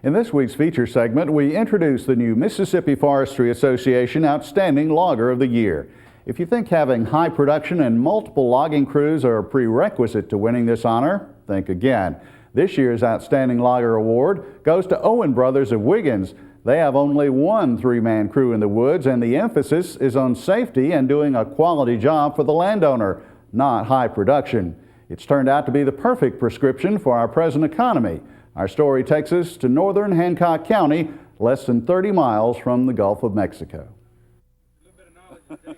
In this week's feature segment, we introduce the new Mississippi Forestry Association Outstanding Logger of the Year. If you think having high production and multiple logging crews are a prerequisite to winning this honor, think again. This year's Outstanding Logger Award goes to Owen Brothers of Wiggins. They have only one three-man crew in the woods, and the emphasis is on safety and doing a quality job for the landowner, not high production. It's turned out to be the perfect prescription for our present economy. Our story takes us to northern Hancock County, less than 30 miles from the Gulf of Mexico.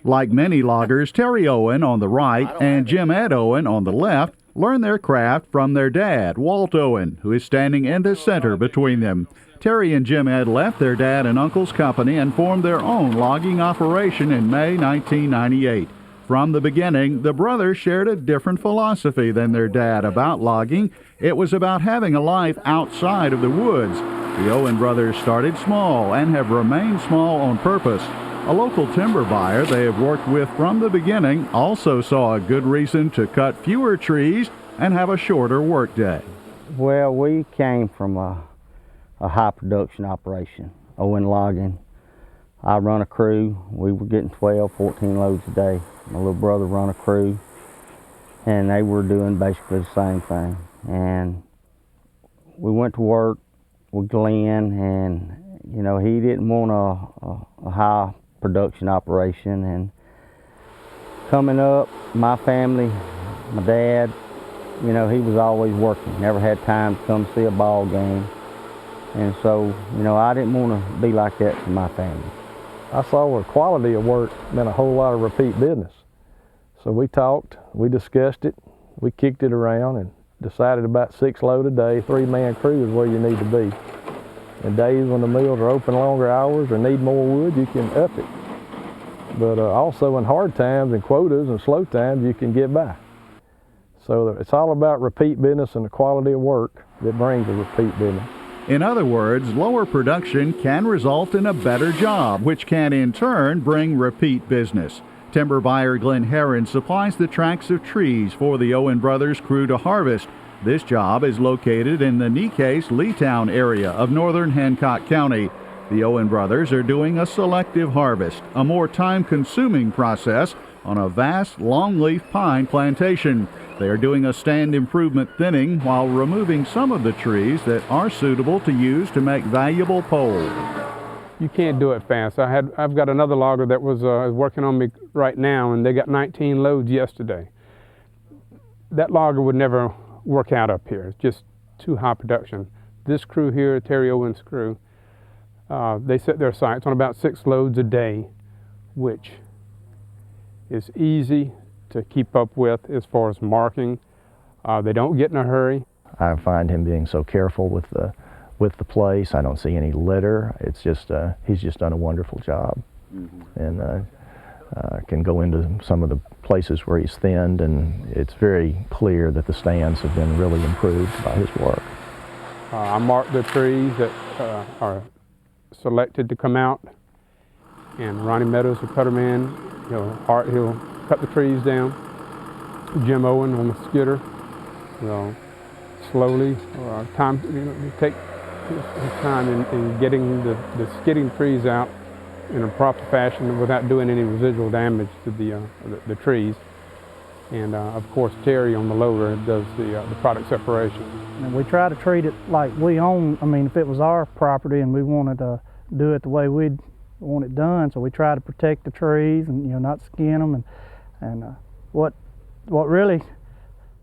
Like many loggers, Terry Owen on the right and Jim Ed Owen on the left learned their craft from their dad, Walt Owen, who is standing in the center between them. Terry and Jim Ed left their dad and uncle's company and formed their own logging operation in May 1998. From the beginning, the brothers shared a different philosophy than their dad about logging. It was about having a life outside of the woods. The Owen brothers started small and have remained small on purpose. A local timber buyer they have worked with from the beginning also saw a good reason to cut fewer trees and have a shorter workday. Well, we came from a high production operation, Owen Logging. I run a crew. We were getting 12, 14 loads a day. My little brother run a crew, and they were doing basically the same thing. And we went to work with Glenn, and you know, he didn't want a high production operation. And coming up, my family, my dad, you know, he was always working, never had time to come see a ball game. And so, you know, I didn't want to be like that for my family. I saw where quality of work meant a whole lot of repeat business. So we talked, we discussed it, we kicked it around and decided about 6 load a day, 3-man crew is where you need to be. In days when the mills are open longer hours or need more wood, you can up it. But also in hard times and quotas and slow times, you can get by. So it's all about repeat business and the quality of work that brings a repeat business. In other words, lower production can result in a better job, which can in turn bring repeat business. Timber buyer Glenn Herron supplies the tracts of trees for the Owen Brothers crew to harvest. This job is located in the Leetown area of northern Hancock County. The Owen Brothers are doing a selective harvest, a more time-consuming process on a vast longleaf pine plantation. They are doing a stand improvement thinning while removing some of the trees that are suitable to use to make valuable poles. You can't do it fast. I've got another logger that was working on me right now, and they got 19 loads yesterday. That logger would never work out up here. It's just too high production. This crew here, Terry Owen's crew, they set their sights on about 6 loads a day, which is easy to keep up with as far as marking. They don't get in a hurry. I find him being so careful with the place. I don't see any litter. It's just he's just done a wonderful job. And can go into some of the places where he's thinned, and it's very clear that the stands have been really improved by his work. I mark the trees that are selected to come out, and Ronnie Meadows, the cutter man, he'll cut the trees down. Jim Owen on the skidder, slowly, take his time in getting the skidding trees out in a proper fashion without doing any residual damage to the trees. And of course, Terry on the loader does the product separation. And we try to treat it like we own. I mean, if it was our property and we wanted to do it the way we'd want it done, so we try to protect the trees and not skin them. And what really,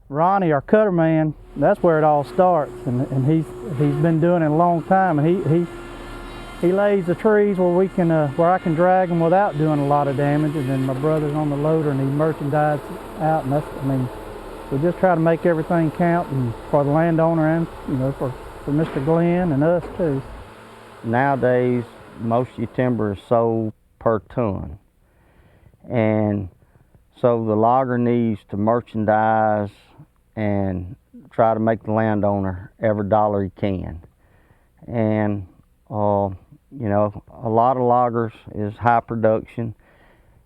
Ronnie, our cutter man, that's where it all starts. And he's been doing it a long time. And he lays the trees where I can drag them without doing a lot of damage. And then my brother's on the loader and he merchandises out. And we just try to make everything count, and for the landowner and for Mr. Glenn and us too. Nowadays, most of your timber is sold per ton. And so the logger needs to merchandise and try to make the landowner every dollar he can. And a lot of loggers is high production,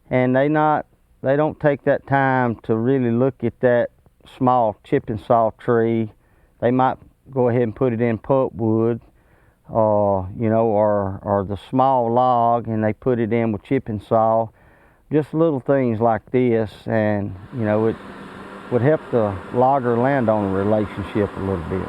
and they don't take that time to really look at that small chip and saw tree. They might go ahead and put it in pulpwood, you know, or the small log, and they put it in with chipping saw. Just little things like this, and you know, it would help the logger-landowner relationship a little bit.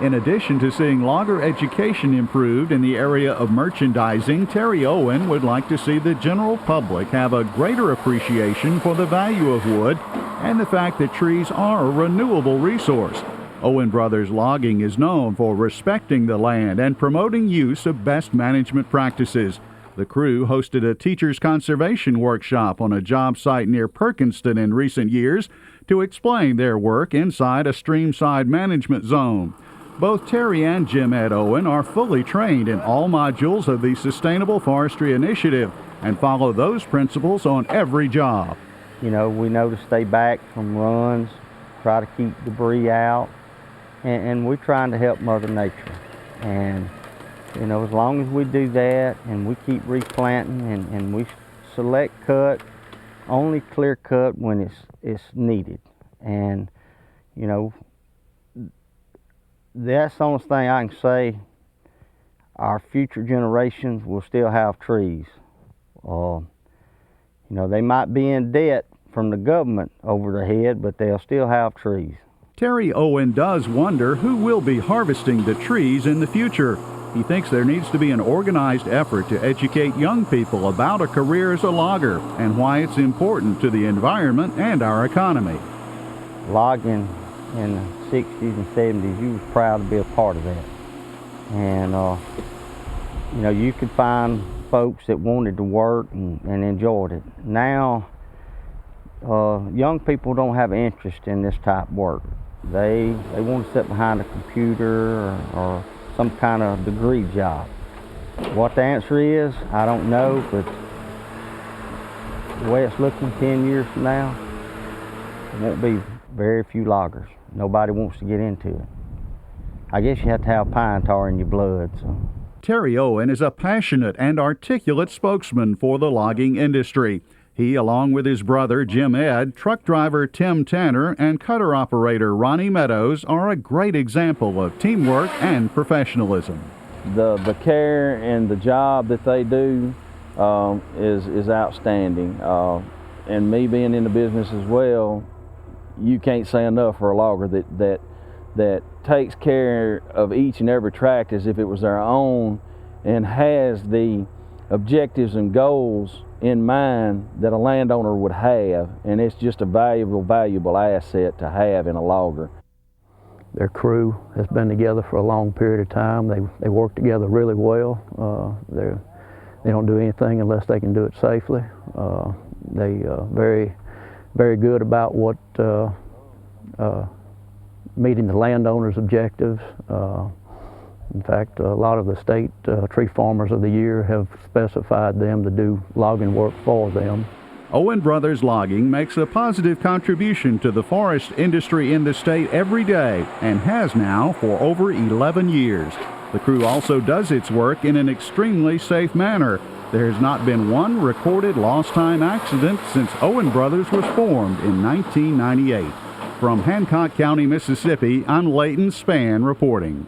In addition to seeing logger education improved in the area of merchandising, Terry Owen would like to see the general public have a greater appreciation for the value of wood and the fact that trees are a renewable resource. Owen Brothers Logging is known for respecting the land and promoting use of best management practices. The crew hosted a teachers' conservation workshop on a job site near Perkinston in recent years to explain their work inside a streamside management zone. Both Terry and Jim Ed Owen are fully trained in all modules of the Sustainable Forestry Initiative and follow those principles on every job. You know, we know to stay back from runs, try to keep debris out, and we're trying to help Mother Nature. And you know, as long as we do that and we keep replanting and we select cut, only clear cut when it's needed. And you know, that's the only thing I can say. Our future generations will still have trees. You know, they might be in debt from the government over their head, but they'll still have trees. Terry Owen does wonder who will be harvesting the trees in the future. He thinks there needs to be an organized effort to educate young people about a career as a logger and why it's important to the environment and our economy. Logging in the 60s and 70s, you was proud to be a part of that. And you know, you could find folks that wanted to work and enjoyed it. Now, young people don't have interest in this type of work. They want to sit behind a computer or some kind of degree job. What the answer is, I don't know, but the way it's looking 10 years from now, there won't be very few loggers. Nobody wants to get into it. I guess you have to have pine tar in your blood. So. Terry Owen is a passionate and articulate spokesman for the logging industry. He, along with his brother Jim Ed, truck driver Tim Tanner, and cutter operator Ronnie Meadows are a great example of teamwork and professionalism. The care and the job that they do is outstanding. And me being in the business as well, you can't say enough for a logger that takes care of each and every tract as if it was their own and has the objectives and goals in mind that a landowner would have, and it's just a valuable asset to have in a logger. Their crew has been together for a long period of time. They work together really well. They don't do anything unless they can do it safely. They very good about what meeting the landowner's objectives. In fact, a lot of the state tree farmers of the year have specified them to do logging work for them. Owen Brothers Logging makes a positive contribution to the forest industry in the state every day and has now for over 11 years. The crew also does its work in an extremely safe manner. There has not been one recorded lost time accident since Owen Brothers was formed in 1998. From Hancock County, Mississippi, I'm Leighton Spann reporting.